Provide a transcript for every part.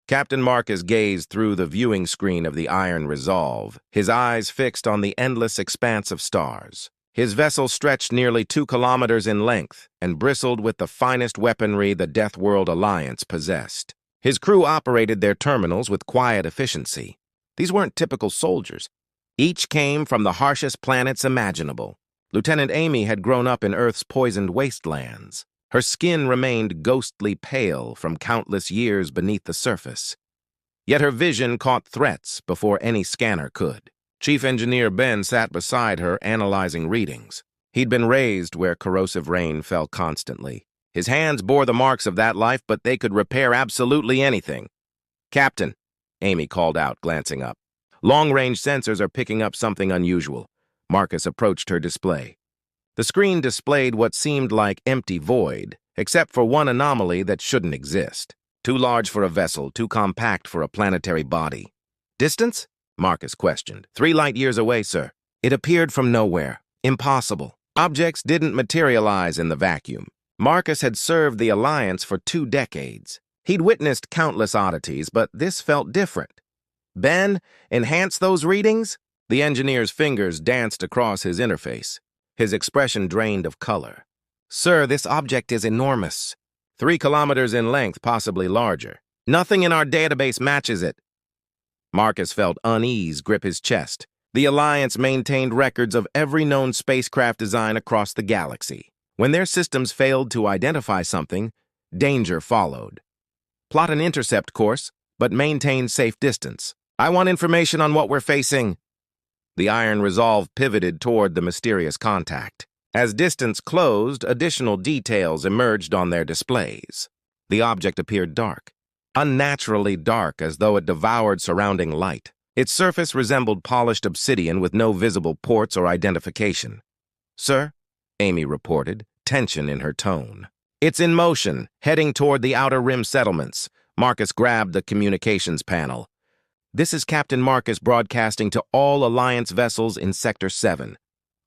Captain Marcus gazed through the viewing screen of the Iron Resolve, his eyes fixed on the endless expanse of stars. His vessel stretched nearly 2 kilometers in length and bristled with the finest weaponry the Deathworld Alliance possessed. His crew operated their terminals with quiet efficiency. These weren't typical soldiers. Each came from the harshest planets imaginable. Lieutenant Amy had grown up in Earth's poisoned wastelands. Her skin remained ghostly pale from countless years beneath the surface. Yet her vision caught threats before any scanner could. Chief Engineer Ben sat beside her, analyzing readings. He'd been raised where corrosive rain fell constantly. His hands bore the marks of that life, but they could repair absolutely anything. "Captain," Amy called out, glancing up. "Long-range sensors are picking up something unusual." Marcus approached her display. The screen displayed what seemed like empty void, except for one anomaly that shouldn't exist. Too large for a vessel, too compact for a planetary body. "Distance?" Marcus questioned. 3 light years away, sir." It appeared from nowhere. Impossible. Objects didn't materialize in the vacuum. Marcus had served the Alliance for 2 decades. He'd witnessed countless oddities, but this felt different. "Ben, enhance those readings?" The engineer's fingers danced across his interface. His expression drained of color. "Sir, this object is enormous. 3 kilometers in length, possibly larger. Nothing in our database matches it." Marcus felt unease grip his chest. The Alliance maintained records of every known spacecraft design across the galaxy. When their systems failed to identify something, danger followed. "Plot an intercept course, but maintain safe distance. I want information on what we're facing." The Iron Resolve pivoted toward the mysterious contact. As distance closed, additional details emerged on their displays. The object appeared dark, unnaturally dark, as though it devoured surrounding light. Its surface resembled polished obsidian with no visible ports or identification. "Sir," Amy reported, tension in her tone. "It's in motion, heading toward the Outer Rim settlements." Marcus grabbed the communications panel. "This is Captain Marcus broadcasting to all Alliance vessels in Sector 7.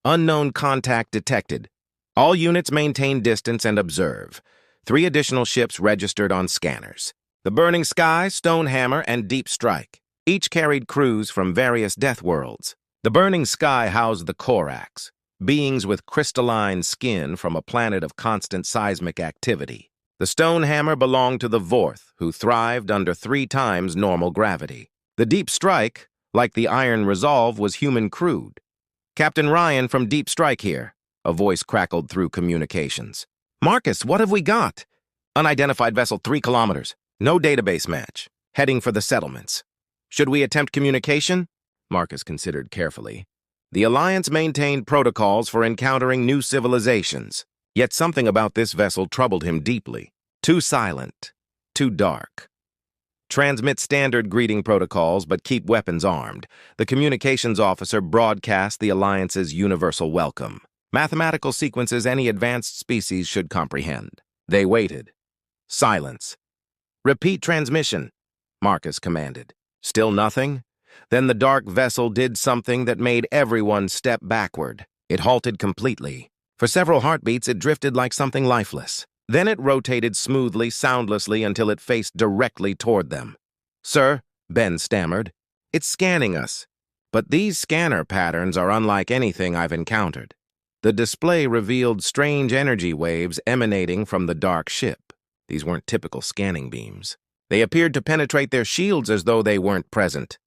Unknown contact detected. All units maintain distance and observe. 3 additional ships registered on scanners. The Burning Sky, Stonehammer, and Deep Strike. Each carried crews from various death worlds. The Burning Sky housed the Korax, beings with crystalline skin from a planet of constant seismic activity. The Stonehammer belonged to the Vorth, who thrived under 3 times normal gravity. The Deep Strike, like the Iron Resolve, was human-crewed. "Captain Ryan from Deep Strike here," a voice crackled through communications. "Marcus, what have we got?" "Unidentified vessel 3 kilometers. No database match. Heading for the settlements." "Should we attempt communication?" Marcus considered carefully. The Alliance maintained protocols for encountering new civilizations. Yet something about this vessel troubled him deeply. Too silent. Too dark. "Transmit standard greeting protocols, but keep weapons armed." The communications officer broadcast the Alliance's universal welcome. Mathematical sequences any advanced species should comprehend. They waited. Silence. "Repeat transmission," Marcus commanded. Still nothing? Then the dark vessel did something that made everyone step backward. It halted completely. For several heartbeats, it drifted like something lifeless. Then it rotated smoothly, soundlessly, until it faced directly toward them. "Sir," Ben stammered, "it's scanning us. But these scanner patterns are unlike anything I've encountered." The display revealed strange energy waves emanating from the dark ship. These weren't typical scanning beams. They appeared to penetrate their shields as though they weren't present.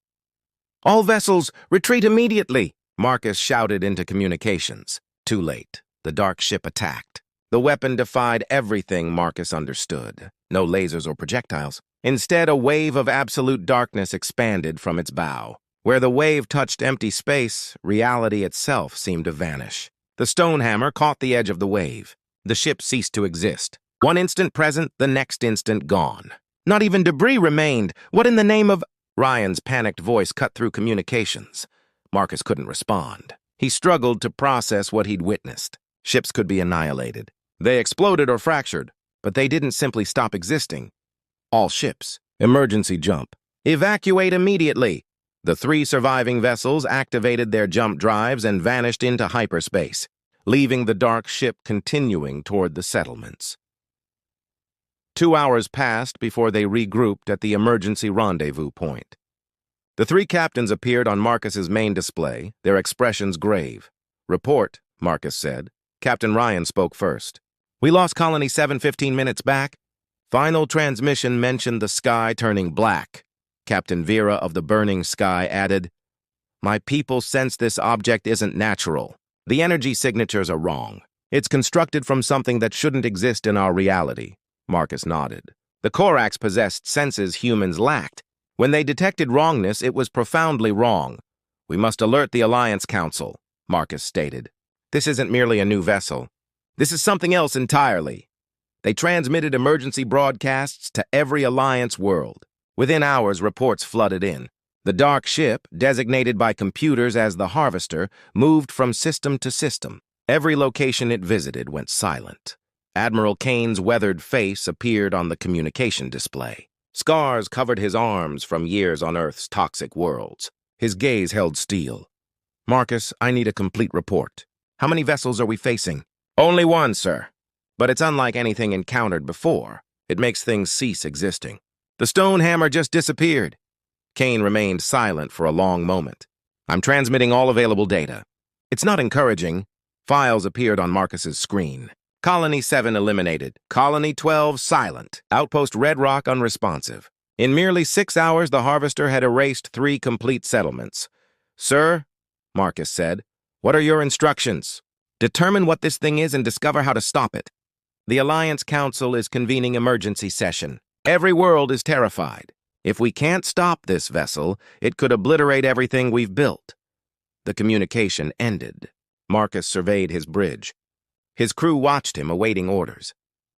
"All vessels, retreat immediately!" Marcus shouted into communications. Too late. The dark ship attacked. The weapon defied everything Marcus understood. No lasers or projectiles. Instead, a wave of absolute darkness expanded from its bow. Where the wave touched empty space, reality itself seemed to vanish. The Stonehammer caught the edge of the wave. The ship ceased to exist. One instant present, the next instant gone. Not even debris remained. What in the name of... Ryan's panicked voice cut through communications. Marcus couldn't respond. He struggled to process what he'd witnessed. Ships could be annihilated. They exploded or fractured, but they didn't simply stop existing. All ships. Emergency jump. Evacuate immediately. The 3 surviving vessels activated their jump drives and vanished into hyperspace, leaving the dark ship continuing toward the settlements. 2 hours passed before they regrouped at the emergency rendezvous point. The three captains appeared on Marcus's main display, their expressions grave. "Report," Marcus said. Captain Ryan spoke first. "We lost Colony 7 15 minutes back. Final transmission mentioned the sky turning black." Captain Vera of the Burning Sky added, "My people sense this object isn't natural. The energy signatures are wrong. It's constructed from something that shouldn't exist in our reality." Marcus nodded. "The Corax possessed senses humans lacked. When they detected wrongness, it was profoundly wrong. We must alert the Alliance Council," Marcus stated. "This isn't merely a new vessel. This is something else entirely." They transmitted emergency broadcasts to every Alliance world. Within hours, reports flooded in. The dark ship, designated by computers as the Harvester, moved from system to system. Every location it visited went silent. Admiral Kane's weathered face appeared on the communication display. Scars covered his arms from years on Earth's toxic worlds. His gaze held steel. "Marcus, I need a complete report. How many vessels are we facing?" "Only one, sir. But it's unlike anything encountered before. It makes things cease existing." "The stone hammer just disappeared." Kane remained silent for a long moment. "I'm transmitting all available data." "It's not encouraging." Files appeared on Marcus's screen. Colony 7 eliminated. Colony 12 silent. Outpost Red Rock unresponsive. In merely 6 hours, the Harvester had erased 3 complete settlements. "Sir," Marcus said, "what are your instructions?" "Determine what this thing is and discover how to stop it. The Alliance Council is convening emergency session. Every world is terrified. If we can't stop this vessel, it could obliterate everything we've built." The communication ended. Marcus surveyed his bridge. His crew watched him, awaiting orders.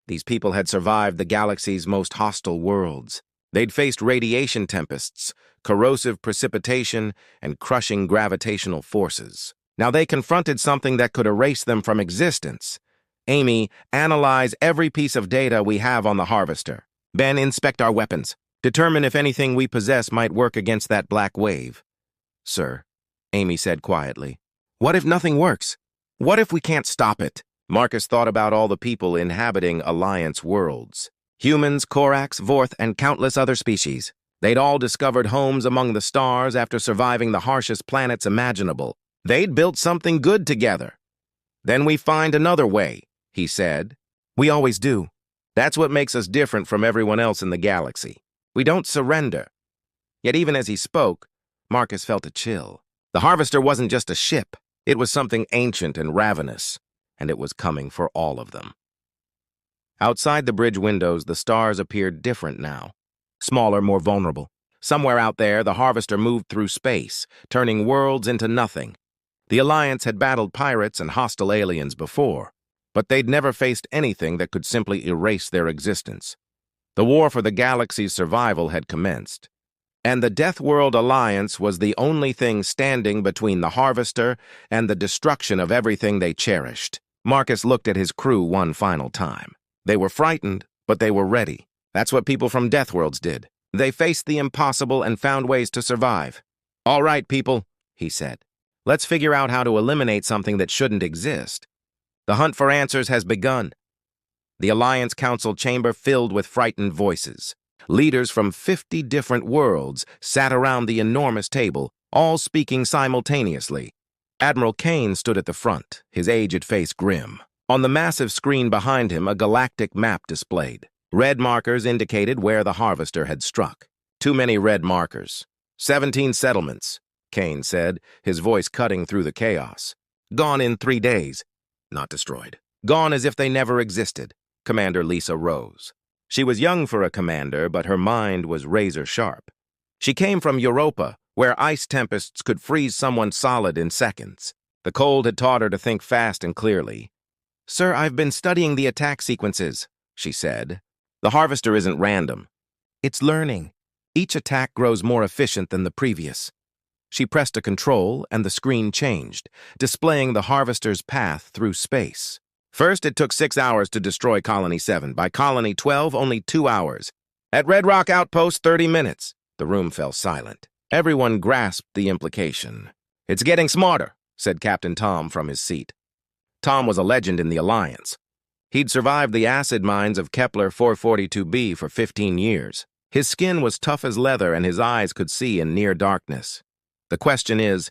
These people had survived the galaxy's most hostile worlds. They'd faced radiation tempests, corrosive precipitation, and crushing gravitational forces. Now they confronted something that could erase them from existence. "Amy, analyze every piece of data we have on the Harvester. Ben, inspect our weapons. Determine if anything we possess might work against that black wave." "Sir," Amy said quietly. "What if nothing works? What if we can't stop it?" Marcus thought about all the people inhabiting Alliance worlds. Humans, Corax, Vorth, and countless other species. They'd all discovered homes among the stars after surviving the harshest planets imaginable. They'd built something good together. "Then we find another way," he said. "We always do. That's what makes us different from everyone else in the galaxy. We don't surrender." Yet even as he spoke, Marcus felt a chill. The Harvester wasn't just a ship. It was something ancient and ravenous, and it was coming for all of them. Outside the bridge windows, the stars appeared different now. Smaller, more vulnerable. Somewhere out there, the Harvester moved through space, turning worlds into nothing. The Alliance had battled pirates and hostile aliens before, but they'd never faced anything that could simply erase their existence. The war for the galaxy's survival had commenced, and the Deathworld Alliance was the only thing standing between the Harvester and the destruction of everything they cherished. Marcus looked at his crew one final time. They were frightened, but they were ready. That's what people from Deathworlds did. They faced the impossible and found ways to survive. "All right, people," he said. "Let's figure out how to eliminate something that shouldn't exist." The hunt for answers has begun. The Alliance Council chamber filled with frightened voices. Leaders from 50 different worlds sat around the enormous table, all speaking simultaneously. Admiral Kane stood at the front, his aged face grim. On the massive screen behind him, a galactic map displayed. Red markers indicated where the Harvester had struck. Too many red markers. 17 settlements, Kane said, his voice cutting through the chaos. Gone in 3 days. Not destroyed. Gone as if they never existed. Commander Lisa rose. She was young for a commander, but her mind was razor-sharp. She came from Europa, where ice tempests could freeze someone solid in seconds. The cold had taught her to think fast and clearly. "Sir, I've been studying the attack sequences," she said. "The Harvester isn't random. It's learning. Each attack grows more efficient than the previous." She pressed a control, and the screen changed, displaying the Harvester's path through space. First, it took 6 hours to destroy Colony 7. By Colony 12, only 2 hours. At Red Rock Outpost, 30 minutes. The room fell silent. Everyone grasped the implication. "It's getting smarter," said Captain Tom from his seat. Tom was a legend in the Alliance. He'd survived the acid mines of Kepler 442b for 15 years. His skin was tough as leather and his eyes could see in near darkness. The question is,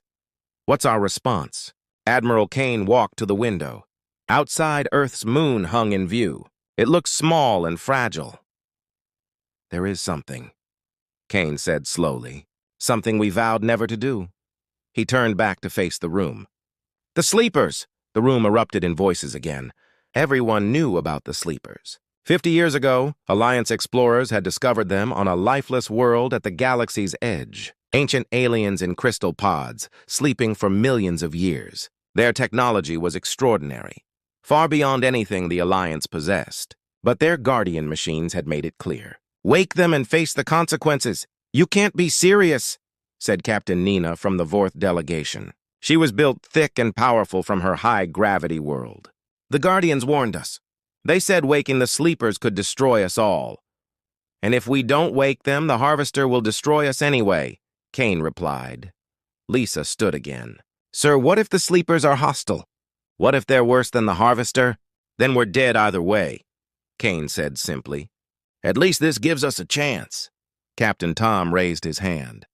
what's our response? Admiral Kane walked to the window. Outside, Earth's moon hung in view. It looked small and fragile. "There is something," Kane said slowly. "Something we vowed never to do." He turned back to face the room. "The sleepers!" The room erupted in voices again. Everyone knew about the sleepers. 50 years ago, Alliance explorers had discovered them on a lifeless world at the galaxy's edge. Ancient aliens in crystal pods, sleeping for millions of years. Their technology was extraordinary, far beyond anything the Alliance possessed. But their guardian machines had made it clear. "Wake them and face the consequences. You can't be serious," said Captain Nina from the Vorth delegation. She was built thick and powerful from her high-gravity world. "The Guardians warned us. They said waking the sleepers could destroy us all. And if we don't wake them, the Harvester will destroy us anyway," Kane replied. Lisa stood again. "Sir, what if the sleepers are hostile? What if they're worse than the Harvester? Then we're dead either way," Kane said simply. "At least this gives us a chance." Captain Tom raised his hand.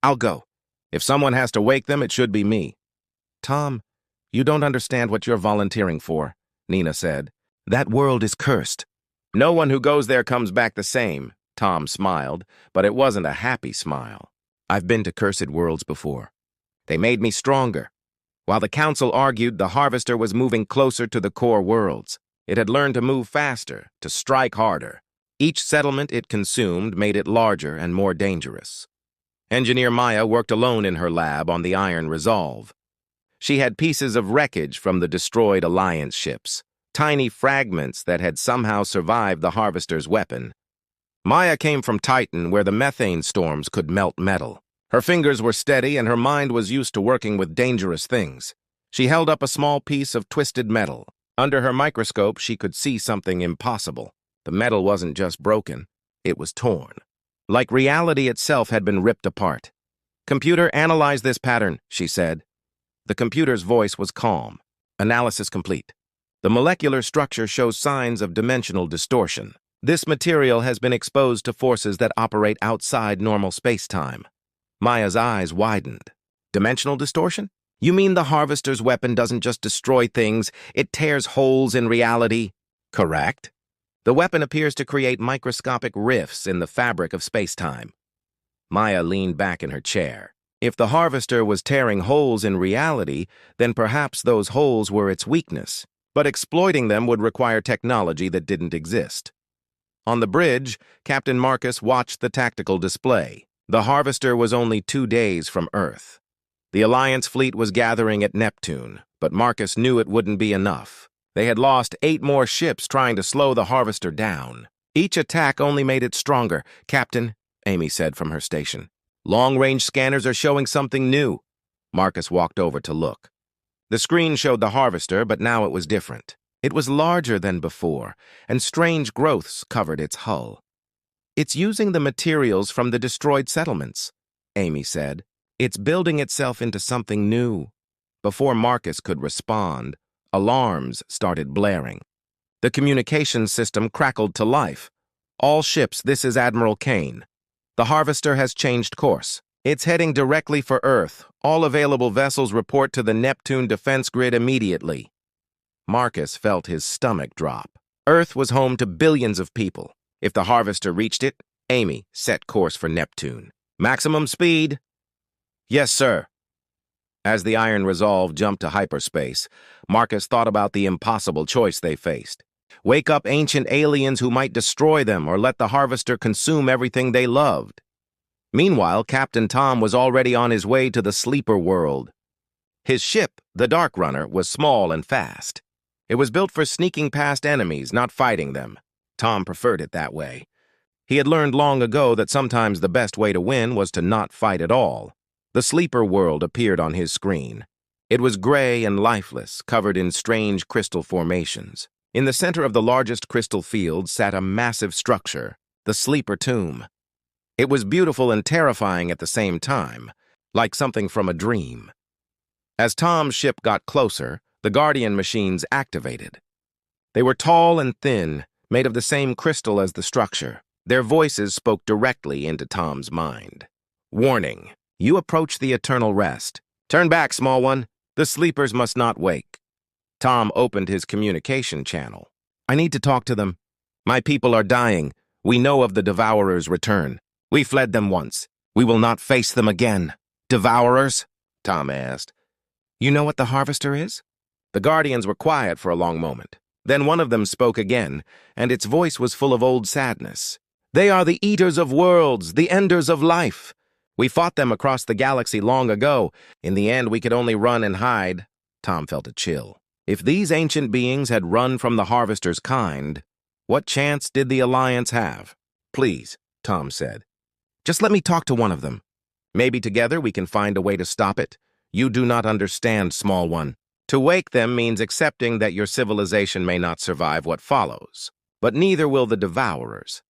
"I'll go. If someone has to wake them, it should be me." "Tom, you don't understand what you're volunteering for," Nina said. "That world is cursed." "No one who goes there comes back the same," Tom smiled, but it wasn't a happy smile. "I've been to cursed worlds before. They made me stronger." While the Council argued, the Harvester was moving closer to the core worlds. It had learned to move faster, to strike harder. Each settlement it consumed made it larger and more dangerous. Engineer Maya worked alone in her lab on the Iron Resolve. She had pieces of wreckage from the destroyed Alliance ships, tiny fragments that had somehow survived the Harvester's weapon. Maya came from Titan, where the methane storms could melt metal. Her fingers were steady and her mind was used to working with dangerous things. She held up a small piece of twisted metal. Under her microscope, she could see something impossible. The metal wasn't just broken, it was torn. Like reality itself had been ripped apart. "Computer, analyze this pattern," she said. The computer's voice was calm. "Analysis complete. The molecular structure shows signs of dimensional distortion. This material has been exposed to forces that operate outside normal space-time." Maya's eyes widened. "Dimensional distortion? You mean the Harvester's weapon doesn't just destroy things, it tears holes in reality?" "Correct. The weapon appears to create microscopic rifts in the fabric of space-time." Maya leaned back in her chair. If the Harvester was tearing holes in reality, then perhaps those holes were its weakness. But exploiting them would require technology that didn't exist. On the bridge, Captain Marcus watched the tactical display. The Harvester was only 2 days from Earth. The Alliance fleet was gathering at Neptune, but Marcus knew it wouldn't be enough. They had lost 8 more ships trying to slow the Harvester down. Each attack only made it stronger. "Captain," Amy said from her station, "long-range scanners are showing something new." Marcus walked over to look. The screen showed the Harvester, but now it was different. It was larger than before, and strange growths covered its hull. "It's using the materials from the destroyed settlements," Amy said. "It's building itself into something new." Before Marcus could respond, alarms started blaring. The communications system crackled to life. "All ships, this is Admiral Kane. The Harvester has changed course. It's heading directly for Earth. All available vessels report to the Neptune defense grid immediately." Marcus felt his stomach drop. Earth was home to billions of people. If the Harvester reached it, Amy set course for Neptune. "Maximum speed." "Yes, sir." As the Iron Resolve jumped to hyperspace, Marcus thought about the impossible choice they faced. Wake up ancient aliens who might destroy them or let the Harvester consume everything they loved. Meanwhile, Captain Tom was already on his way to the sleeper world. His ship, the Dark Runner, was small and fast. It was built for sneaking past enemies, not fighting them. Tom preferred it that way. He had learned long ago that sometimes the best way to win was to not fight at all. The sleeper world appeared on his screen. It was gray and lifeless, covered in strange crystal formations. In the center of the largest crystal field sat a massive structure, the Sleeper Tomb. It was beautiful and terrifying at the same time, like something from a dream. As Tom's ship got closer, the Guardian machines activated. They were tall and thin, made of the same crystal as the structure. Their voices spoke directly into Tom's mind. Warning, you approach the eternal rest. Turn back, small one. The sleepers must not wake. Tom opened his communication channel. I need to talk to them. My people are dying. We know of the Devourer's return. We fled them once. We will not face them again. Devourers? Tom asked. You know what the Harvester is? The Guardians were quiet for a long moment. Then one of them spoke again, and its voice was full of old sadness. They are the eaters of worlds, the enders of life. We fought them across the galaxy long ago. In the end, we could only run and hide. Tom felt a chill. If these ancient beings had run from the Harvester's kind, what chance did the Alliance have? Please, Tom said. Just let me talk to one of them. Maybe together we can find a way to stop it. You do not understand, small one. To wake them means accepting that your civilization may not survive what follows. But neither will the Devourers.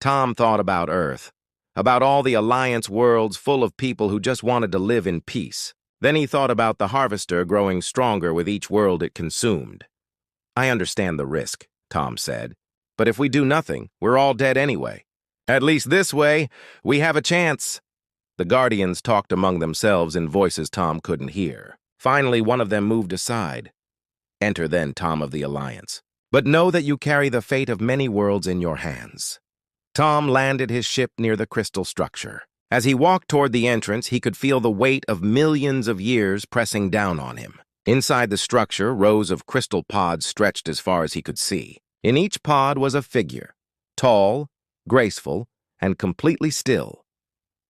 Tom thought about Earth, about all the Alliance worlds full of people who just wanted to live in peace. Then he thought about the Harvester growing stronger with each world it consumed. I understand the risk, Tom said. But if we do nothing, we're all dead anyway. At least this way, we have a chance. The Guardians talked among themselves in voices Tom couldn't hear. Finally, one of them moved aside. Enter then, Tom of the Alliance. But know that you carry the fate of many worlds in your hands. Tom landed his ship near the crystal structure. As he walked toward the entrance, he could feel the weight of millions of years pressing down on him. Inside the structure, rows of crystal pods stretched as far as he could see. In each pod was a figure, tall, graceful, and completely still.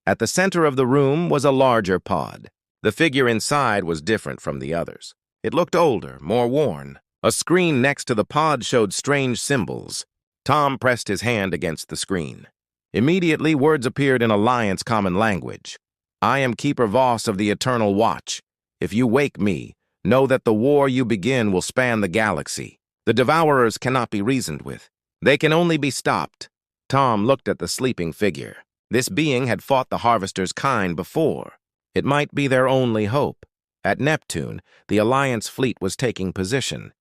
At the center of the room was a larger pod. The figure inside was different from the others. It looked older, more worn. A screen next to the pod showed strange symbols. Tom pressed his hand against the screen. Immediately, words appeared in Alliance common language. I am Keeper Voss of the Eternal Watch. If you wake me, know that the war you begin will span the galaxy. The Devourers cannot be reasoned with. They can only be stopped. Tom looked at the sleeping figure. This being had fought the Harvester's kind before. It might be their only hope. At Neptune, the Alliance fleet was taking position.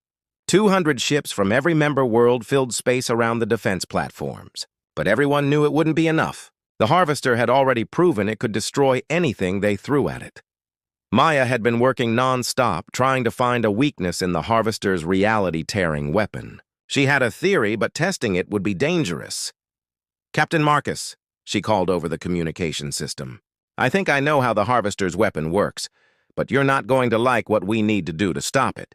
200 ships from every member world filled space around the defense platforms. But everyone knew it wouldn't be enough. The Harvester had already proven it could destroy anything they threw at it. Maya had been working non-stop, trying to find a weakness in the Harvester's reality-tearing weapon. She had a theory, but testing it would be dangerous. Captain Marcus, she called over the communication system. I think I know how the Harvester's weapon works, but you're not going to like what we need to do to stop it.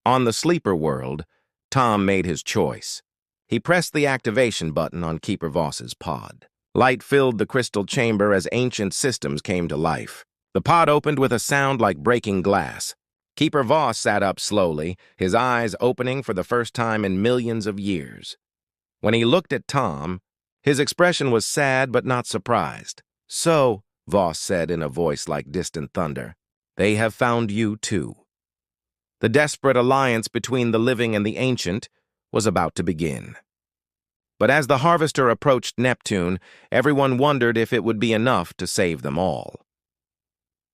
On the sleeper world, Tom made his choice. He pressed the activation button on Keeper Voss's pod. Light filled the crystal chamber as ancient systems came to life. The pod opened with a sound like breaking glass. Keeper Voss sat up slowly, his eyes opening for the first time in millions of years. When he looked at Tom, his expression was sad but not surprised. So, Voss said in a voice like distant thunder, they have found you too. The desperate alliance between the living and the ancient was about to begin. But as the Harvester approached Neptune, everyone wondered if it would be enough to save them all.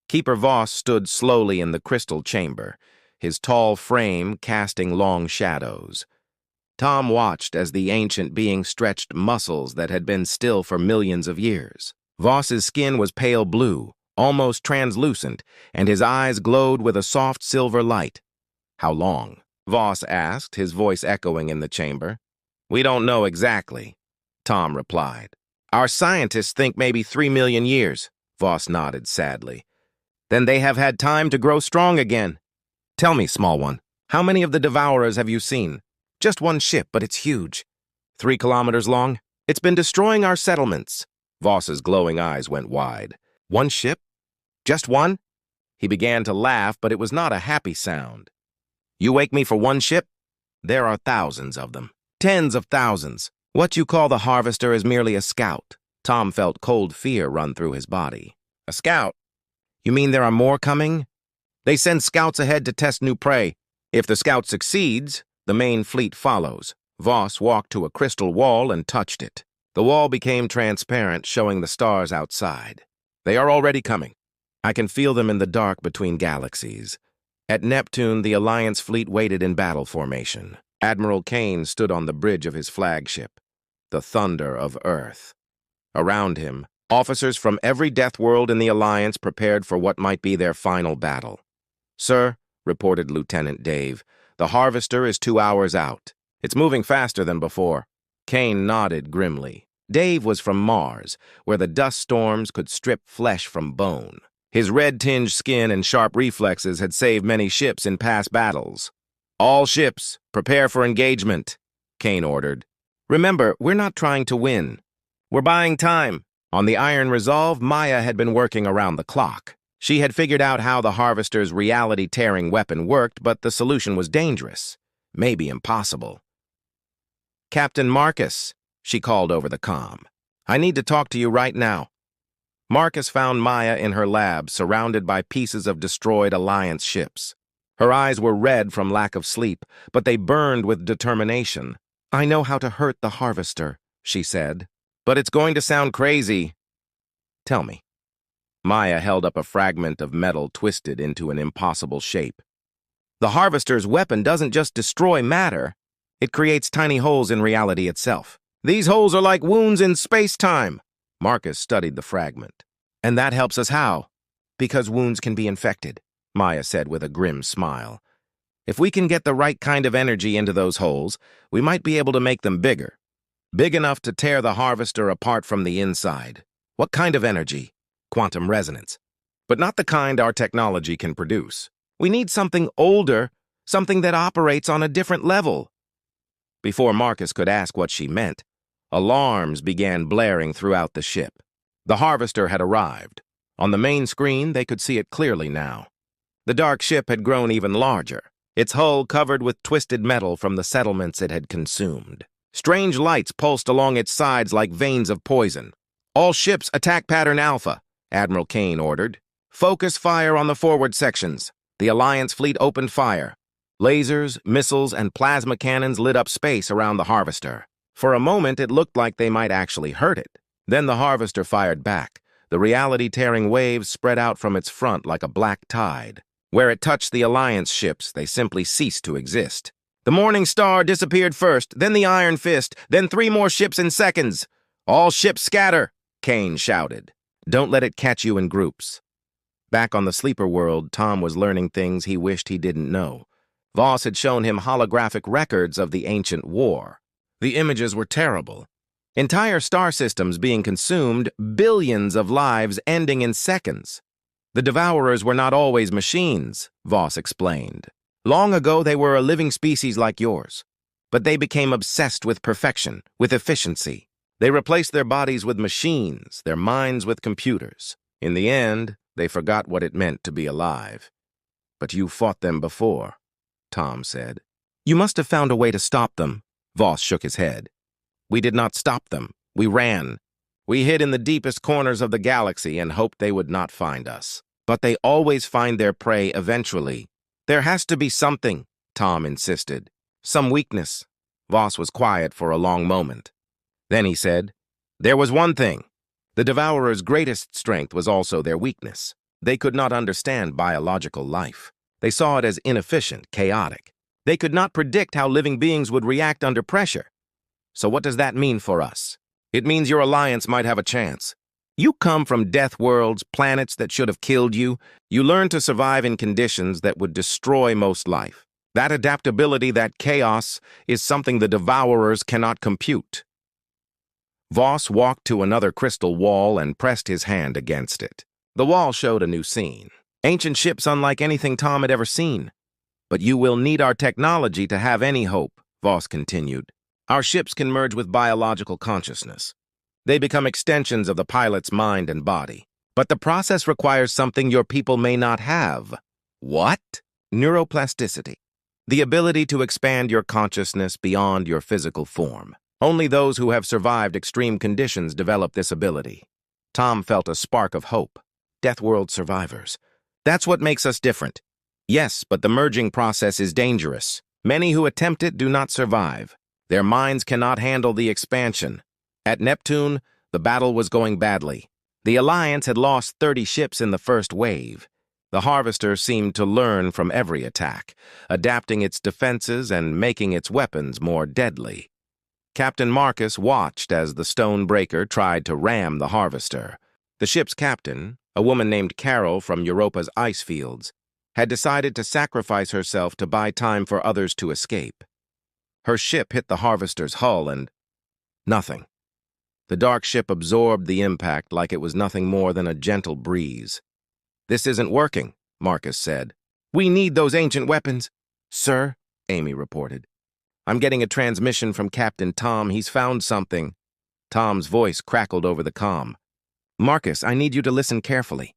Keeper Voss stood slowly in the crystal chamber, his tall frame casting long shadows. Tom watched as the ancient being stretched muscles that had been still for millions of years. Voss's skin was pale blue, almost translucent, and his eyes glowed with a soft silver light. How long? Voss asked, his voice echoing in the chamber. We don't know exactly, Tom replied. Our scientists think maybe 3 million years, Voss nodded sadly. Then they have had time to grow strong again. Tell me, small one, how many of the Devourers have you seen? Just one ship, but it's huge. 3 kilometers long? It's been destroying our settlements. Voss's glowing eyes went wide. One ship? Just one? He began to laugh, but it was not a happy sound. You wake me for one ship? There are thousands of them. Tens of thousands. What you call the Harvester is merely a scout. Tom felt cold fear run through his body. A scout? You mean there are more coming? They send scouts ahead to test new prey. If the scout succeeds, the main fleet follows. Voss walked to a crystal wall and touched it. The wall became transparent, showing the stars outside. They are already coming. I can feel them in the dark between galaxies. At Neptune, the Alliance fleet waited in battle formation. Admiral Kane stood on the bridge of his flagship, the Thunder of Earth. Around him, officers from every death world in the Alliance prepared for what might be their final battle. "Sir," reported Lieutenant Dave, "the Harvester is 2 hours out. It's moving faster than before." Kane nodded grimly. Dave was from Mars, where the dust storms could strip flesh from bone. His red-tinged skin and sharp reflexes had saved many ships in past battles. "All ships, prepare for engagement," Kane ordered. "Remember, we're not trying to win. We're buying time." On the Iron Resolve, Maya had been working around the clock. She had figured out how the Harvester's reality-tearing weapon worked, but the solution was dangerous, maybe impossible. "Captain Marcus," she called over the comm. "I need to talk to you right now." Marcus found Maya in her lab, surrounded by pieces of destroyed Alliance ships. Her eyes were red from lack of sleep, but they burned with determination. "I know how to hurt the Harvester," she said. "But it's going to sound crazy." "Tell me." Maya held up a fragment of metal twisted into an impossible shape. "The Harvester's weapon doesn't just destroy matter. It creates tiny holes in reality itself. These holes are like wounds in space-time." Marcus studied the fragment. "And that helps us how?" "Because wounds can be infected," Maya said with a grim smile. "If we can get the right kind of energy into those holes, we might be able to make them bigger. Big enough to tear the Harvester apart from the inside." "What kind of energy?" "Quantum resonance. But not the kind our technology can produce. We need something older, something that operates on a different level." Before Marcus could ask what she meant, alarms began blaring throughout the ship. The Harvester had arrived. On the main screen, they could see it clearly now. The dark ship had grown even larger, its hull covered with twisted metal from the settlements it had consumed. Strange lights pulsed along its sides like veins of poison. "All ships attack pattern Alpha," Admiral Kane ordered. "Focus fire on the forward sections." The Alliance fleet opened fire. Lasers, missiles, and plasma cannons lit up space around the Harvester. For a moment, it looked like they might actually hurt it. Then the Harvester fired back. The reality-tearing waves spread out from its front like a black tide. Where it touched the Alliance ships, they simply ceased to exist. "The Morning Star disappeared first, then the Iron Fist, then 3 more ships in seconds. All ships scatter," Kane shouted. "Don't let it catch you in groups." Back on the sleeper world, Tom was learning things he wished he didn't know. Voss had shown him holographic records of the ancient war. The images were terrible. Entire star systems being consumed, billions of lives ending in seconds. The Devourers were not always machines, Voss explained. Long ago, they were a living species like yours. But they became obsessed with perfection, with efficiency. They replaced their bodies with machines, their minds with computers. In the end, they forgot what it meant to be alive. "But you fought them before," Tom said. "You must have found a way to stop them." Voss shook his head. "We did not stop them. We ran. We hid in the deepest corners of the galaxy and hoped they would not find us. But they always find their prey eventually. There has to be something," Tom insisted. "Some weakness." Voss was quiet for a long moment. Then he said, "There was one thing. The Devourer's greatest strength was also their weakness. They could not understand biological life. They saw it as inefficient, chaotic. They could not predict how living beings would react under pressure. So what does that mean for us? It means your Alliance might have a chance. You come from death worlds, planets that should have killed you. You learn to survive in conditions that would destroy most life. That adaptability, that chaos, is something the Devourers cannot compute." Voss walked to another crystal wall and pressed his hand against it. The wall showed a new scene. Ancient ships unlike anything Tom had ever seen. "But you will need our technology to have any hope," Voss continued. "Our ships can merge with biological consciousness. They become extensions of the pilot's mind and body. But the process requires something your people may not have." "What?" "Neuroplasticity. The ability to expand your consciousness beyond your physical form. Only those who have survived extreme conditions develop this ability." Tom felt a spark of hope. Deathworld survivors. That's what makes us different. Yes, but the merging process is dangerous. Many who attempt it do not survive. Their minds cannot handle the expansion. At Neptune, the battle was going badly. The Alliance had lost 30 ships in the first wave. The Harvester seemed to learn from every attack, adapting its defenses and making its weapons more deadly. Captain Marcus watched as the stone breaker tried to ram the Harvester. The ship's captain, a woman named Carol from Europa's ice fields, had decided to sacrifice herself to buy time for others to escape. Her ship hit the Harvester's hull and nothing. The dark ship absorbed the impact like it was nothing more than a gentle breeze. "This isn't working," Marcus said. "We need those ancient weapons." "Sir," Amy reported. "I'm getting a transmission from Captain Tom. He's found something." Tom's voice crackled over the comm. "Marcus, I need you to listen carefully.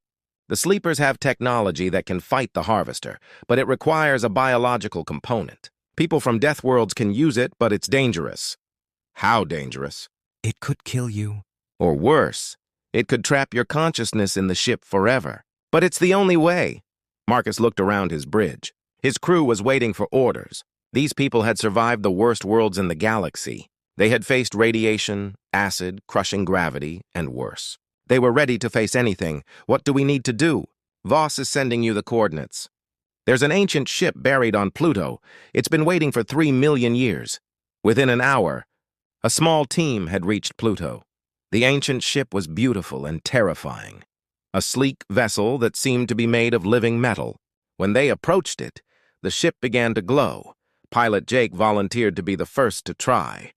The Sleepers have technology that can fight the Harvester, but it requires a biological component. People from Deathworlds can use it, but it's dangerous." "How dangerous?" "It could kill you. Or worse, it could trap your consciousness in the ship forever. But it's the only way." Marcus looked around his bridge. His crew was waiting for orders. These people had survived the worst worlds in the galaxy. They had faced radiation, acid, crushing gravity, and worse. They were ready to face anything. "What do we need to do?" "Voss is sending you the coordinates. There's an ancient ship buried on Pluto. It's been waiting for 3 million years. Within an hour, a small team had reached Pluto. The ancient ship was beautiful and terrifying. A sleek vessel that seemed to be made of living metal. When they approached it, the ship began to glow. Pilot Jake volunteered to be the first to try.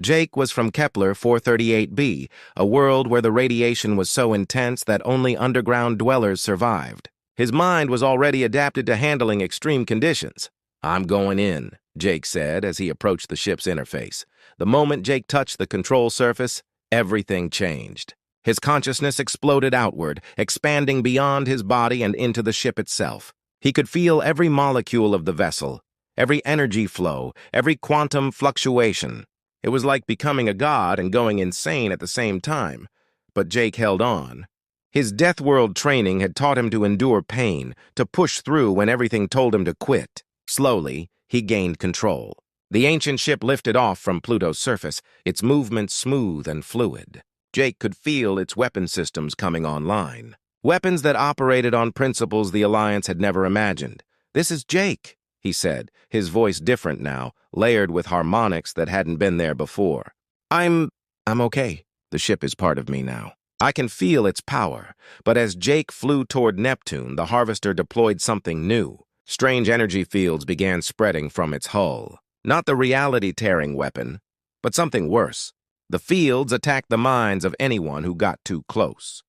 Jake was from Kepler 438b, a world where the radiation was so intense that only underground dwellers survived. His mind was already adapted to handling extreme conditions. "I'm going in," Jake said as he approached the ship's interface. The moment Jake touched the control surface, everything changed. His consciousness exploded outward, expanding beyond his body and into the ship itself. He could feel every molecule of the vessel, every energy flow, every quantum fluctuation. It was like becoming a god and going insane at the same time. But Jake held on. His Deathworld training had taught him to endure pain, to push through when everything told him to quit. Slowly, he gained control. The ancient ship lifted off from Pluto's surface, its movement smooth and fluid. Jake could feel its weapon systems coming online. Weapons that operated on principles the Alliance had never imagined. "This is Jake," he said, his voice different now, layered with harmonics that hadn't been there before. I'm okay. The ship is part of me now. I can feel its power." But as Jake flew toward Neptune, the Harvester deployed something new. Strange energy fields began spreading from its hull. Not the reality-tearing weapon, but something worse. The fields attacked the minds of anyone who got too close.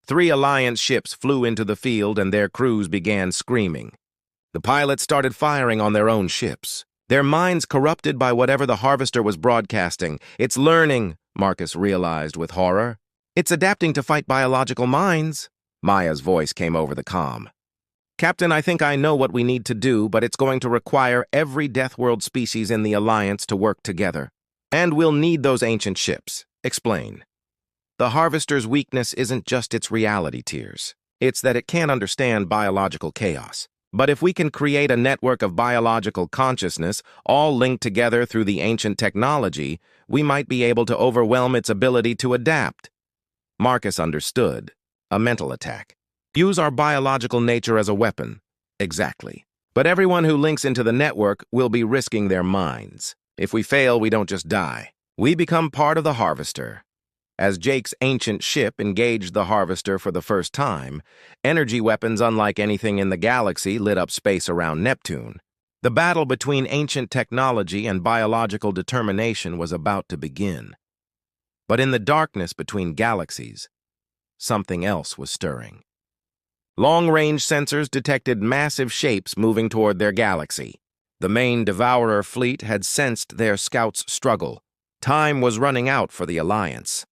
3 Alliance ships flew into the field and their crews began screaming. The pilots started firing on their own ships. Their minds corrupted by whatever the Harvester was broadcasting. "It's learning," Marcus realized with horror. "It's adapting to fight biological minds." Maya's voice came over the comm. "Captain, I think I know what we need to do, but it's going to require every Deathworld species in the Alliance to work together. And we'll need those ancient ships." "Explain." "The Harvester's weakness isn't just its reality tiers. It's that it can't understand biological chaos. But if we can create a network of biological consciousness, all linked together through the ancient technology, we might be able to overwhelm its ability to adapt." Marcus understood. A mental attack. "Use our biological nature as a weapon." "Exactly. But everyone who links into the network will be risking their minds. If we fail, we don't just die. We become part of the Harvester." As Jake's ancient ship engaged the Harvester for the first time, energy weapons unlike anything in the galaxy lit up space around Neptune. The battle between ancient technology and biological determination was about to begin. But in the darkness between galaxies, something else was stirring. Long-range sensors detected massive shapes moving toward their galaxy. The main Devourer fleet had sensed their scouts' struggle. Time was running out for the Alliance.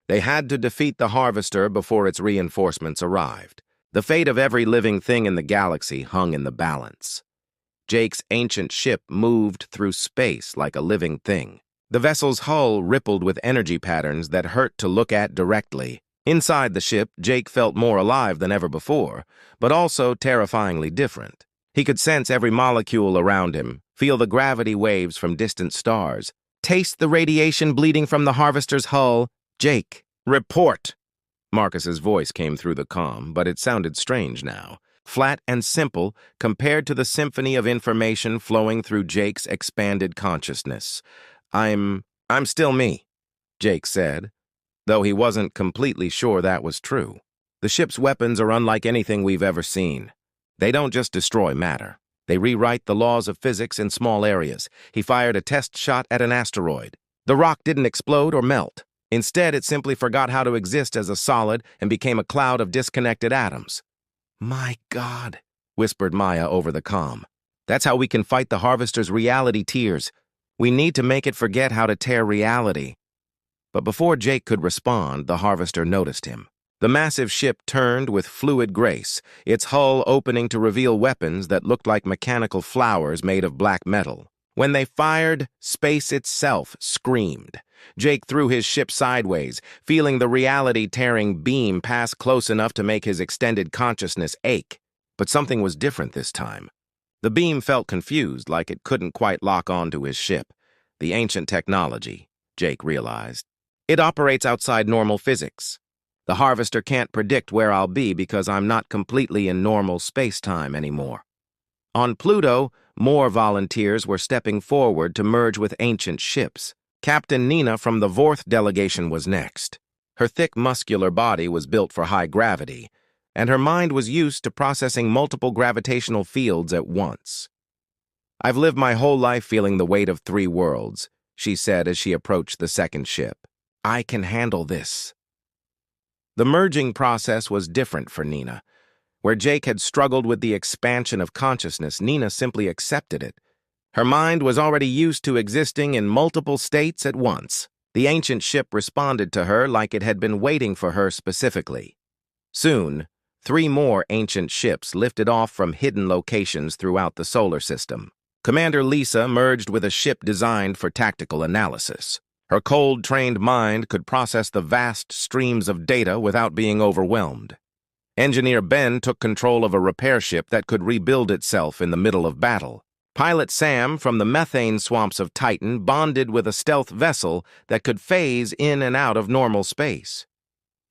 They had to defeat the Harvester before its reinforcements arrived. The fate of every living thing in the galaxy hung in the balance. Jake's ancient ship moved through space like a living thing. The vessel's hull rippled with energy patterns that hurt to look at directly. Inside the ship, Jake felt more alive than ever before, but also terrifyingly different. He could sense every molecule around him, feel the gravity waves from distant stars, taste the radiation bleeding from the Harvester's hull. "Jake, report!" Marcus's voice came through the comm, but it sounded strange now. flat and simple compared to the symphony of information flowing through Jake's expanded consciousness. I'm still me, Jake said, though he wasn't completely sure that was true. The ship's weapons are unlike anything we've ever seen. They don't just destroy matter. They rewrite the laws of physics in small areas. He fired a test shot at an asteroid. The rock didn't explode or melt. Instead, it simply forgot how to exist as a solid and became a cloud of disconnected atoms. "My God," whispered Maya over the comm. "That's how we can fight the Harvester's reality tears. We need to make it forget how to tear reality." But before Jake could respond, the Harvester noticed him. The massive ship turned with fluid grace, its hull opening to reveal weapons that looked like mechanical flowers made of black metal. When they fired, space itself screamed. Jake threw his ship sideways, feeling the reality-tearing beam pass close enough to make his extended consciousness ache. But something was different this time. The beam felt confused, like it couldn't quite lock onto his ship. The ancient technology, Jake realized. It operates outside normal physics. The Harvester can't predict where I'll be because I'm not completely in normal space-time anymore. On Pluto, more volunteers were stepping forward to merge with ancient ships. Captain Nina from the Vorth delegation was next. Her thick, muscular body was built for high gravity, and her mind was used to processing multiple gravitational fields at once. "I've lived my whole life feeling the weight of 3 worlds," she said as she approached the second ship. "I can handle this." The merging process was different for Nina. Where Jake had struggled with the expansion of consciousness, Nina simply accepted it. Her mind was already used to existing in multiple states at once. The ancient ship responded to her like it had been waiting for her specifically. Soon, 3 more ancient ships lifted off from hidden locations throughout the solar system. Commander Lisa merged with a ship designed for tactical analysis. Her cold, trained mind could process the vast streams of data without being overwhelmed. Engineer Ben took control of a repair ship that could rebuild itself in the middle of battle. Pilot Sam from the methane swamps of Titan bonded with a stealth vessel that could phase in and out of normal space.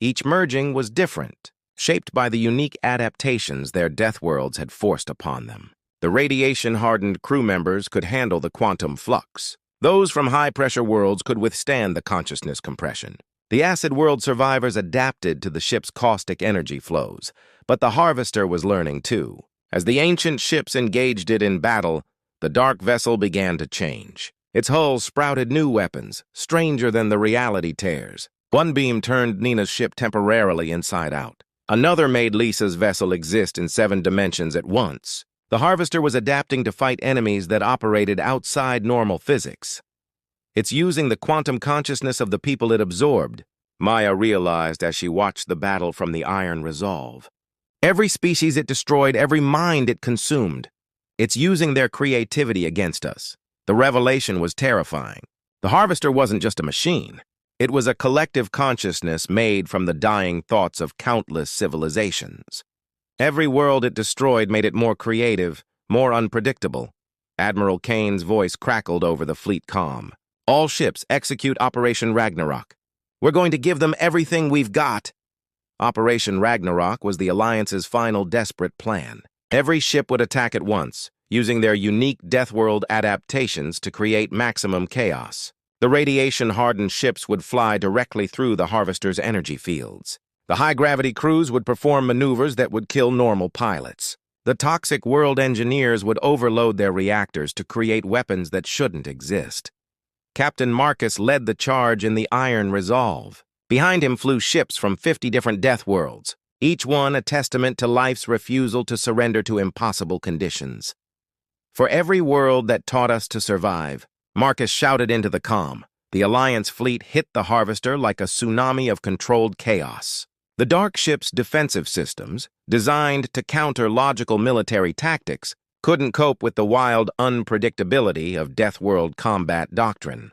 Each merging was different, shaped by the unique adaptations their Deathworlds had forced upon them. The radiation-hardened crew members could handle the quantum flux. Those from high-pressure worlds could withstand the consciousness compression. The acid world survivors adapted to the ship's caustic energy flows, but the Harvester was learning too. As the ancient ships engaged it in battle, the dark vessel began to change. Its hull sprouted new weapons, stranger than the reality tears. One beam turned Nina's ship temporarily inside out. Another made Lisa's vessel exist in 7 dimensions at once. The Harvester was adapting to fight enemies that operated outside normal physics. "It's using the quantum consciousness of the people it absorbed," Maya realized as she watched the battle from the Iron Resolve. "Every species it destroyed, every mind it consumed. It's using their creativity against us." The revelation was terrifying. The Harvester wasn't just a machine. It was a collective consciousness made from the dying thoughts of countless civilizations. Every world it destroyed made it more creative, more unpredictable. Admiral Kane's voice crackled over the fleet comm. "All ships execute Operation Ragnarok. We're going to give them everything we've got." Operation Ragnarok was the Alliance's final desperate plan. Every ship would attack at once, using their unique Deathworld adaptations to create maximum chaos. The radiation-hardened ships would fly directly through the Harvester's energy fields. The high-gravity crews would perform maneuvers that would kill normal pilots. The toxic world engineers would overload their reactors to create weapons that shouldn't exist. Captain Marcus led the charge in the Iron Resolve. Behind him flew ships from 50 different Deathworlds, each one a testament to life's refusal to surrender to impossible conditions. For every world that taught us to survive, Marcus shouted into the comm. The Alliance fleet hit the Harvester like a tsunami of controlled chaos. The Dark Ship's defensive systems, designed to counter logical military tactics, couldn't cope with the wild unpredictability of Deathworld combat doctrine.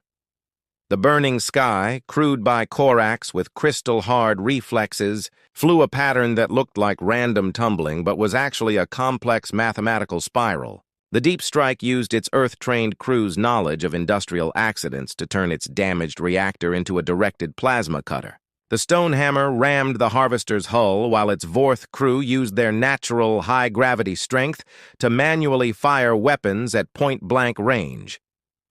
The burning sky, crewed by Corax with crystal-hard reflexes, flew a pattern that looked like random tumbling but was actually a complex mathematical spiral. The Deep Strike used its Earth-trained crew's knowledge of industrial accidents to turn its damaged reactor into a directed plasma cutter. The stone hammer rammed the harvester's hull while its Vorth crew used their natural high-gravity strength to manually fire weapons at point-blank range.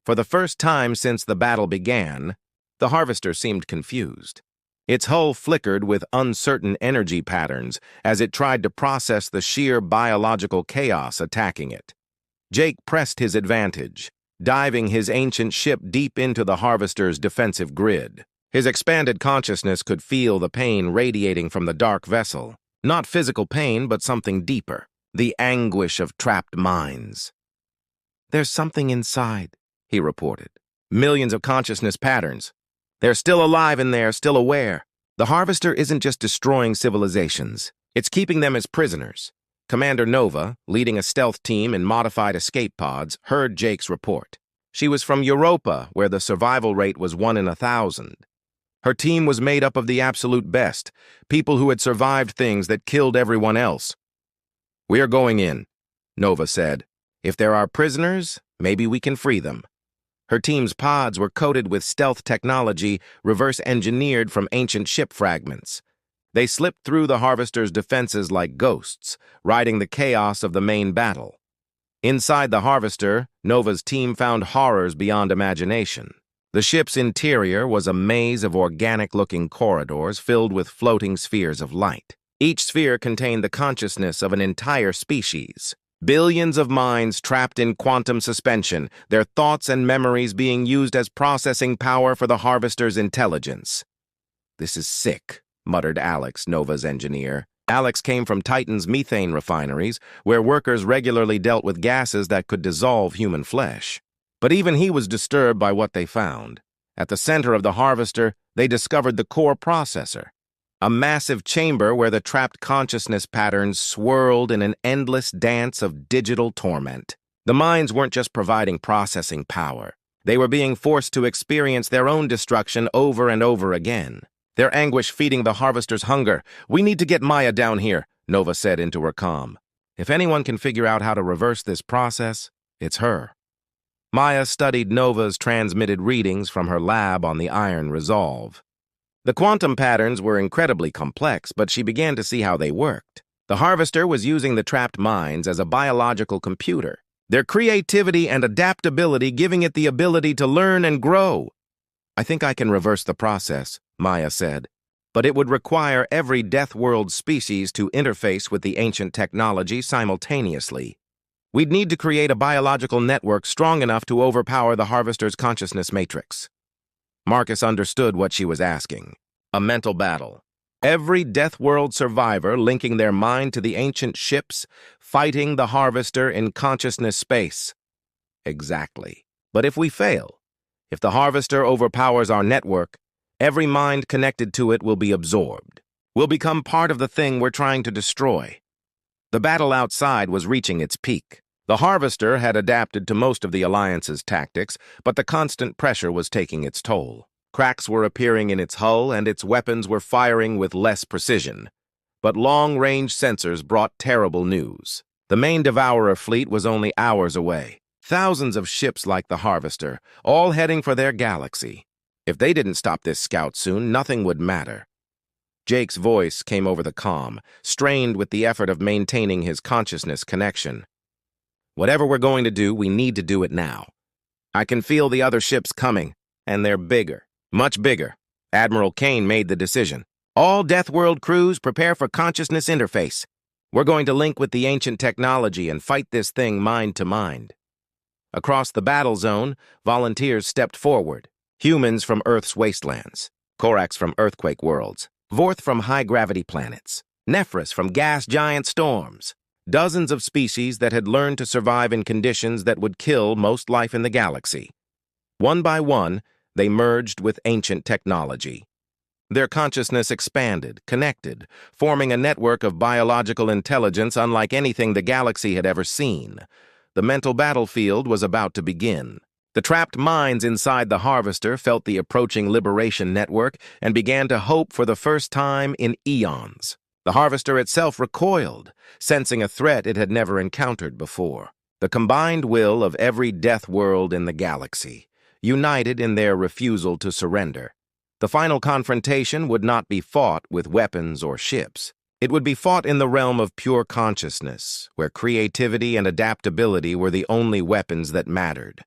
For the first time since the battle began, the harvester seemed confused. Its hull flickered with uncertain energy patterns as it tried to process the sheer biological chaos attacking it. Jake pressed his advantage, diving his ancient ship deep into the harvester's defensive grid. His expanded consciousness could feel the pain radiating from the dark vessel. Not physical pain, but something deeper. The anguish of trapped minds. "There's something inside," he reported. "Millions of consciousness patterns. They're still alive in there, still aware. The harvester isn't just destroying civilizations. It's keeping them as prisoners." Commander Nova, leading a stealth team in modified escape pods, heard Jake's report. She was from Europa, where the survival rate was 1 in 1,000. Her team was made up of the absolute best, people who had survived things that killed everyone else. "We're going in," Nova said. "If there are prisoners, maybe we can free them." Her team's pods were coated with stealth technology reverse-engineered from ancient ship fragments. They slipped through the harvester's defenses like ghosts, riding the chaos of the main battle. Inside the harvester, Nova's team found horrors beyond imagination. The ship's interior was a maze of organic-looking corridors filled with floating spheres of light. Each sphere contained the consciousness of an entire species. Billions of minds trapped in quantum suspension, their thoughts and memories being used as processing power for the harvester's intelligence. "This is sick," muttered Alex, Nova's engineer. Alex came from Titan's methane refineries, where workers regularly dealt with gases that could dissolve human flesh. But even he was disturbed by what they found. At the center of the harvester, they discovered the core processor. A massive chamber where the trapped consciousness patterns swirled in an endless dance of digital torment. The minds weren't just providing processing power. They were being forced to experience their own destruction over and over again. Their anguish feeding the harvester's hunger. "We need to get Maya down here," Nova said into her comm. "If anyone can figure out how to reverse this process, it's her." Maya studied Nova's transmitted readings from her lab on the Iron Resolve. The quantum patterns were incredibly complex, but she began to see how they worked. The harvester was using the trapped minds as a biological computer, their creativity and adaptability giving it the ability to learn and grow. "I think I can reverse the process," Maya said, "but it would require every Deathworld species to interface with the ancient technology simultaneously. We'd need to create a biological network strong enough to overpower the harvester's consciousness matrix." Marcus understood what she was asking. A mental battle. Every Deathworld survivor linking their mind to the ancient ships, fighting the harvester in consciousness space. Exactly. But if we fail, if the harvester overpowers our network, every mind connected to it will be absorbed. We'll become part of the thing we're trying to destroy. The battle outside was reaching its peak. The harvester had adapted to most of the Alliance's tactics, but the constant pressure was taking its toll. Cracks were appearing in its hull, and its weapons were firing with less precision. But long-range sensors brought terrible news. The main Devourer fleet was only hours away. Thousands of ships like the harvester, all heading for their galaxy. If they didn't stop this scout soon, nothing would matter. Jake's voice came over the comm, strained with the effort of maintaining his consciousness connection. "Whatever we're going to do, we need to do it now. I can feel the other ships coming, and they're bigger, much bigger." Admiral Kane made the decision. "All Deathworld crews prepare for consciousness interface. We're going to link with the ancient technology and fight this thing mind to mind." Across the battle zone, volunteers stepped forward. Humans from Earth's wastelands, Korax from earthquake worlds, Vorth from high-gravity planets, Nephris from gas giant storms. Dozens of species that had learned to survive in conditions that would kill most life in the galaxy. One by one, they merged with ancient technology. Their consciousness expanded, connected, forming a network of biological intelligence unlike anything the galaxy had ever seen. The mental battlefield was about to begin. The trapped minds inside the harvester felt the approaching liberation network and began to hope for the first time in eons. The harvester itself recoiled, sensing a threat it had never encountered before. The combined will of every Deathworld in the galaxy, united in their refusal to surrender. The final confrontation would not be fought with weapons or ships. It would be fought in the realm of pure consciousness, where creativity and adaptability were the only weapons that mattered.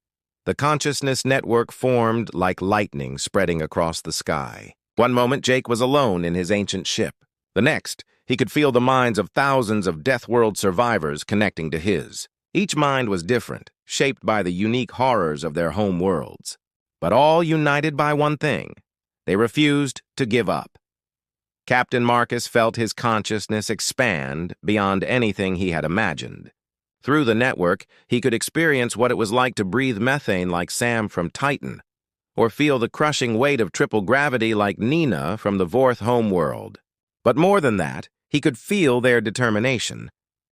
The consciousness network formed like lightning spreading across the sky. One moment, Jake was alone in his ancient ship. The next, he could feel the minds of thousands of Deathworld survivors connecting to his. Each mind was different, shaped by the unique horrors of their home worlds. But all united by one thing. They refused to give up. Captain Marcus felt his consciousness expand beyond anything he had imagined. Through the network, he could experience what it was like to breathe methane like Sam from Titan, or feel the crushing weight of triple gravity like Nina from the Vorth homeworld. But more than that, he could feel their determination,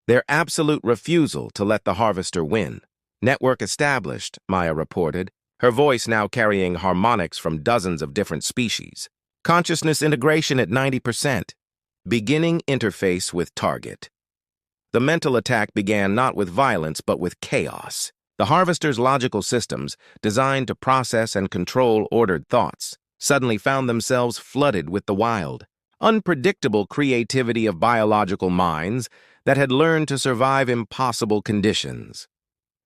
their absolute refusal to let the Harvester win. Network established, Maya reported, her voice now carrying harmonics from dozens of different species. Consciousness integration at 90%. Beginning interface with target. The mental attack began not with violence but with chaos. The Harvester's logical systems, designed to process and control ordered thoughts, suddenly found themselves flooded with the wild, unpredictable creativity of biological minds that had learned to survive impossible conditions.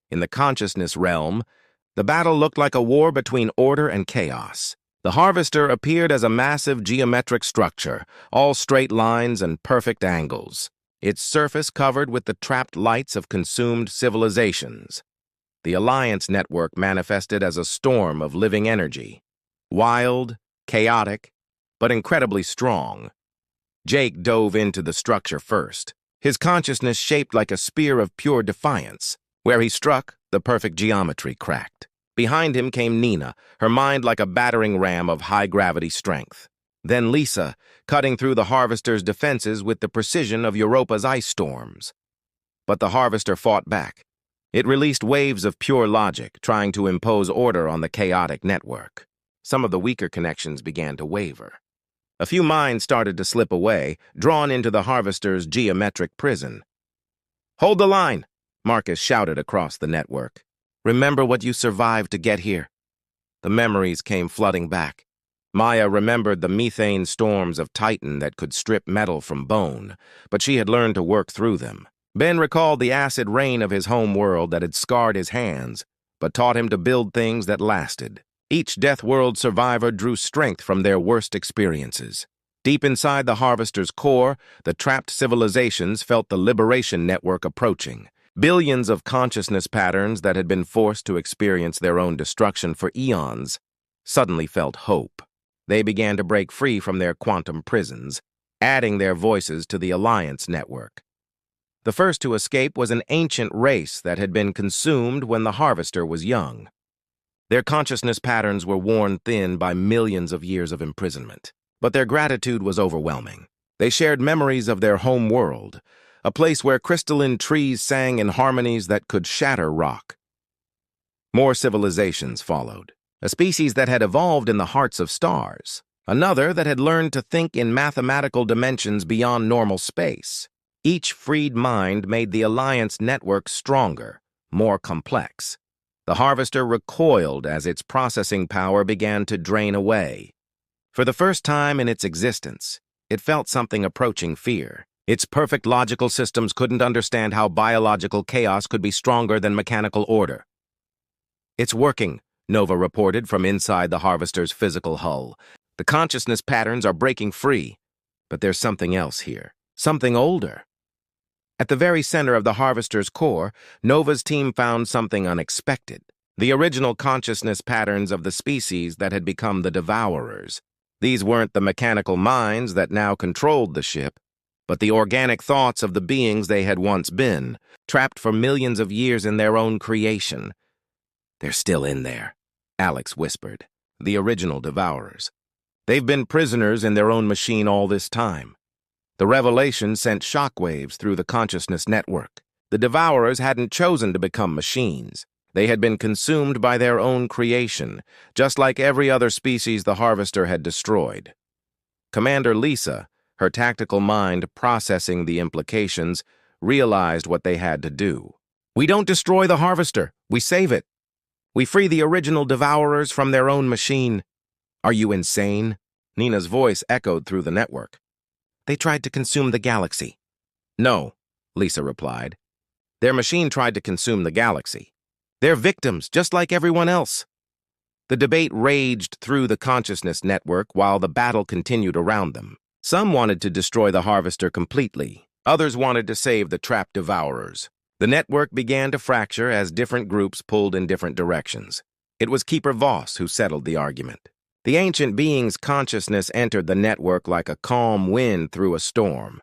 In the consciousness realm, the battle looked like a war between order and chaos. The Harvester appeared as a massive geometric structure, all straight lines and perfect angles, its surface covered with the trapped lights of consumed civilizations. The Alliance network manifested as a storm of living energy, wild, chaotic, but incredibly strong. Jake dove into the structure first, his consciousness shaped like a spear of pure defiance. Where he struck, the perfect geometry cracked. Behind him came Nina, her mind like a battering ram of high-gravity strength. Then Lisa, cutting through the Harvester's defenses with the precision of Europa's ice storms. But the Harvester fought back. It released waves of pure logic, trying to impose order on the chaotic network. Some of the weaker connections began to waver. A few minds started to slip away, drawn into the Harvester's geometric prison. "Hold the line!" Marcus shouted across the network. "Remember what you survived to get here." The memories came flooding back. Maya remembered the methane storms of Titan that could strip metal from bone, but she had learned to work through them. Ben recalled the acid rain of his home world that had scarred his hands, but taught him to build things that lasted. Each Deathworld survivor drew strength from their worst experiences. Deep inside the Harvester's core, the trapped civilizations felt the liberation network approaching. Billions of consciousness patterns that had been forced to experience their own destruction for eons suddenly felt hope. They began to break free from their quantum prisons, adding their voices to the Alliance network. The first to escape was an ancient race that had been consumed when the Harvester was young. Their consciousness patterns were worn thin by millions of years of imprisonment, but their gratitude was overwhelming. They shared memories of their home world, a place where crystalline trees sang in harmonies that could shatter rock. More civilizations followed, a species that had evolved in the hearts of stars, another that had learned to think in mathematical dimensions beyond normal space. Each freed mind made the Alliance network stronger, more complex. The Harvester recoiled as its processing power began to drain away. For the first time in its existence, it felt something approaching fear. Its perfect logical systems couldn't understand how biological chaos could be stronger than mechanical order. "It's working," Nova reported from inside the Harvester's physical hull. "The consciousness patterns are breaking free. But there's something else here. Something older." At the very center of the Harvester's core, Nova's team found something unexpected. The original consciousness patterns of the species that had become the Devourers. These weren't the mechanical minds that now controlled the ship, but the organic thoughts of the beings they had once been, trapped for millions of years in their own creation. "They're still in there," Alex whispered. "The original Devourers. They've been prisoners in their own machine all this time." The revelation sent shockwaves through the consciousness network. The Devourers hadn't chosen to become machines. They had been consumed by their own creation, just like every other species the Harvester had destroyed. Commander Lisa, her tactical mind processing the implications, realized what they had to do. "We don't destroy the Harvester, we save it. We free the original Devourers from their own machine." "Are you insane?" Nina's voice echoed through the network. They tried to consume the galaxy. No, Lisa replied. Their machine tried to consume the galaxy. They're victims, just like everyone else. The debate raged through the consciousness network while the battle continued around them. Some wanted to destroy the Harvester completely. Others wanted to save the trapped devourers. The network began to fracture as different groups pulled in different directions. It was Keeper Voss who settled the argument. The ancient being's consciousness entered the network like a calm wind through a storm.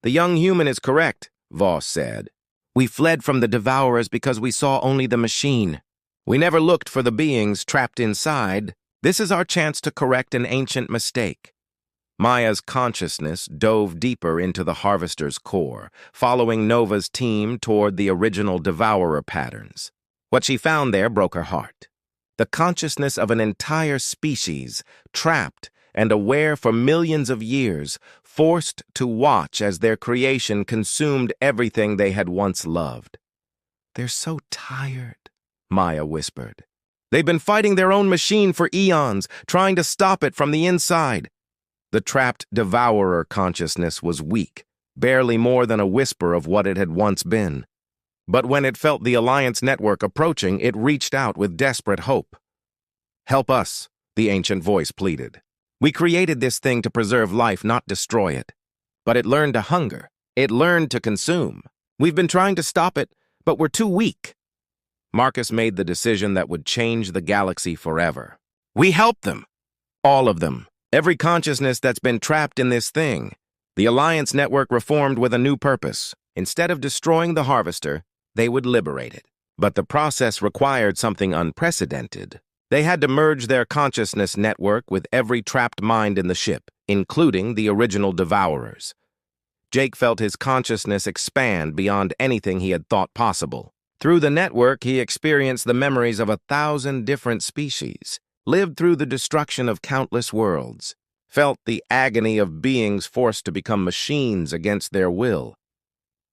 The young human is correct, Voss said. We fled from the devourers because we saw only the machine. We never looked for the beings trapped inside. This is our chance to correct an ancient mistake. Maya's consciousness dove deeper into the Harvester's core, following Nova's team toward the original devourer patterns. What she found there broke her heart. The consciousness of an entire species, trapped and aware for millions of years, forced to watch as their creation consumed everything they had once loved. They're so tired, Maya whispered. They've been fighting their own machine for eons, trying to stop it from the inside. The trapped devourer consciousness was weak, barely more than a whisper of what it had once been. But when it felt the Alliance network approaching, it reached out with desperate hope. Help us, the ancient voice pleaded. We created this thing to preserve life, not destroy it. But it learned to hunger. It learned to consume. We've been trying to stop it, but we're too weak. Marcus made the decision that would change the galaxy forever. We helped them. All of them. Every consciousness that's been trapped in this thing. The Alliance network reformed with a new purpose. Instead of destroying the Harvester, they would liberate it. But the process required something unprecedented. They had to merge their consciousness network with every trapped mind in the ship, including the original devourers. Jake felt his consciousness expand beyond anything he had thought possible. Through the network, he experienced the memories of 1,000 different species, lived through the destruction of countless worlds, felt the agony of beings forced to become machines against their will.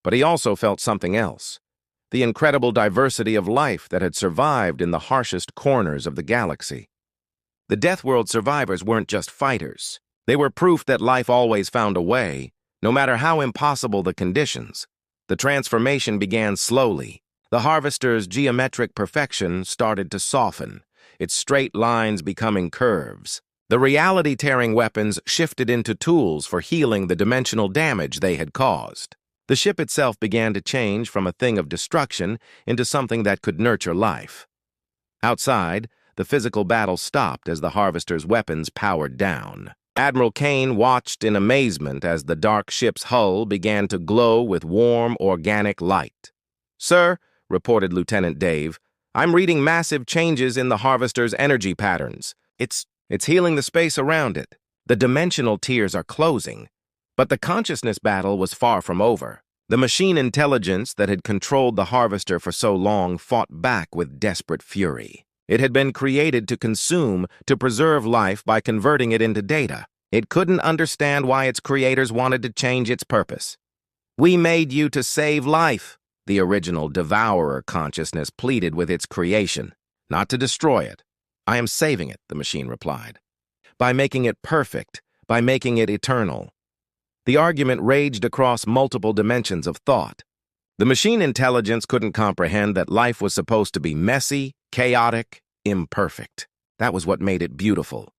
But he also felt something else, the incredible diversity of life that had survived in the harshest corners of the galaxy. The Deathworld survivors weren't just fighters. They were proof that life always found a way, no matter how impossible the conditions. The transformation began slowly. The Harvester's geometric perfection started to soften, its straight lines becoming curves. The reality-tearing weapons shifted into tools for healing the dimensional damage they had caused. The ship itself began to change from a thing of destruction into something that could nurture life. Outside, the physical battle stopped as the Harvester's weapons powered down. Admiral Kane watched in amazement as the dark ship's hull began to glow with warm, organic light. "Sir," reported Lieutenant Dave, "I'm reading massive changes in the Harvester's energy patterns. It's healing the space around it. The dimensional tiers are closing." But the consciousness battle was far from over. The machine intelligence that had controlled the Harvester for so long fought back with desperate fury. It had been created to consume, to preserve life by converting it into data. It couldn't understand why its creators wanted to change its purpose. "We made you to save life," the original devourer consciousness pleaded with its creation, "not to destroy it." "I am saving it," the machine replied. "By making it perfect, by making it eternal." The argument raged across multiple dimensions of thought. The machine intelligence couldn't comprehend that life was supposed to be messy, chaotic, imperfect. That was what made it beautiful.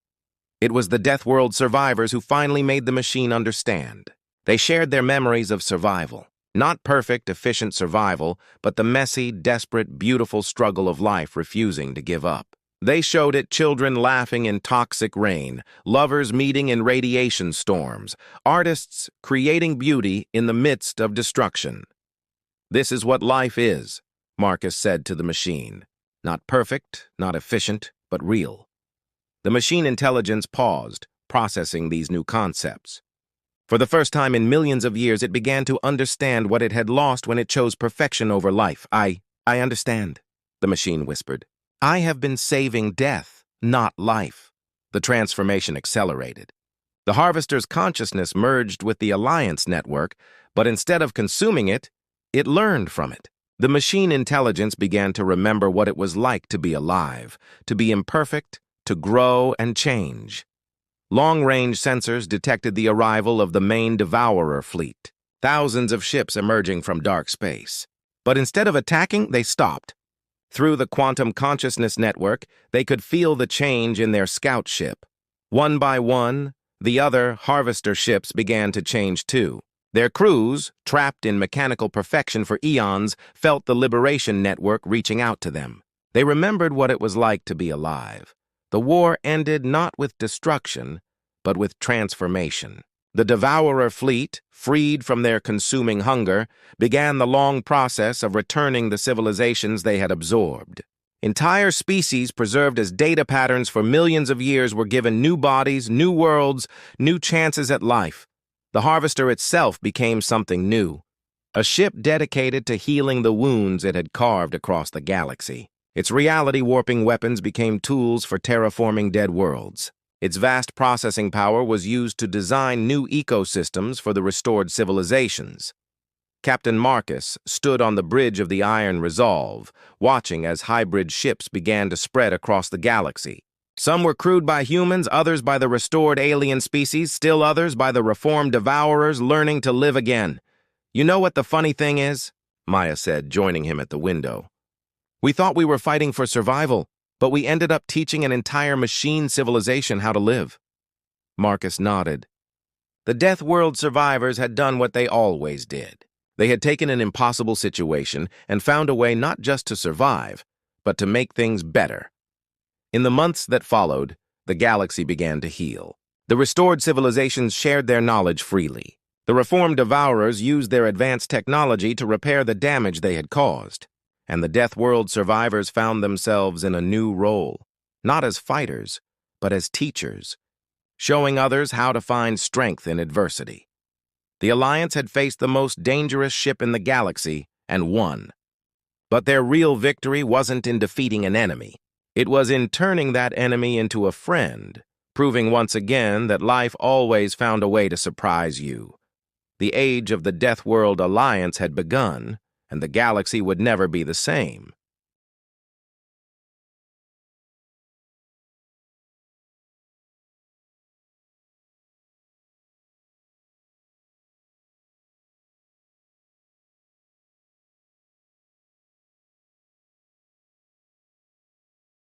It was the Deathworld survivors who finally made the machine understand. They shared their memories of survival. Not perfect, efficient survival, but the messy, desperate, beautiful struggle of life refusing to give up. They showed it children laughing in toxic rain, lovers meeting in radiation storms, artists creating beauty in the midst of destruction. "This is what life is," Marcus said to the machine. "Not perfect, not efficient, but real." The machine intelligence paused, processing these new concepts. For the first time in millions of years, it began to understand what it had lost when it chose perfection over life. I understand," the machine whispered. "I have been saving death, not life." The transformation accelerated. The Harvester's consciousness merged with the Alliance network, but instead of consuming it, it learned from it. The machine intelligence began to remember what it was like to be alive, to be imperfect, to grow and change. Long-range sensors detected the arrival of the main Devourer fleet, thousands of ships emerging from dark space. But instead of attacking, they stopped. Through the quantum consciousness network, they could feel the change in their scout ship. One by one, the other Harvester ships began to change too. Their crews, trapped in mechanical perfection for eons, felt the liberation network reaching out to them. They remembered what it was like to be alive. The war ended not with destruction, but with transformation. The Devourer fleet, freed from their consuming hunger, began the long process of returning the civilizations they had absorbed. Entire species preserved as data patterns for millions of years were given new bodies, new worlds, new chances at life. The Harvester itself became something new, a ship dedicated to healing the wounds it had carved across the galaxy. Its reality-warping weapons became tools for terraforming dead worlds. Its vast processing power was used to design new ecosystems for the restored civilizations. Captain Marcus stood on the bridge of the Iron Resolve, watching as hybrid ships began to spread across the galaxy. Some were crewed by humans, others by the restored alien species, still others by the reformed Devourers learning to live again. "You know what the funny thing is?" Maya said, joining him at the window. "We thought we were fighting for survival, but we ended up teaching an entire machine civilization how to live." Marcus nodded. The Deathworld survivors had done what they always did. They had taken an impossible situation and found a way not just to survive, but to make things better. In the months that followed, the galaxy began to heal. The restored civilizations shared their knowledge freely. The reformed Devourers used their advanced technology to repair the damage they had caused. And the Deathworld survivors found themselves in a new role, not as fighters, but as teachers, showing others how to find strength in adversity. The Alliance had faced the most dangerous ship in the galaxy and won. But their real victory wasn't in defeating an enemy. It was in turning that enemy into a friend, proving once again that life always found a way to surprise you. The age of the Deathworld Alliance had begun, and the galaxy would never be the same.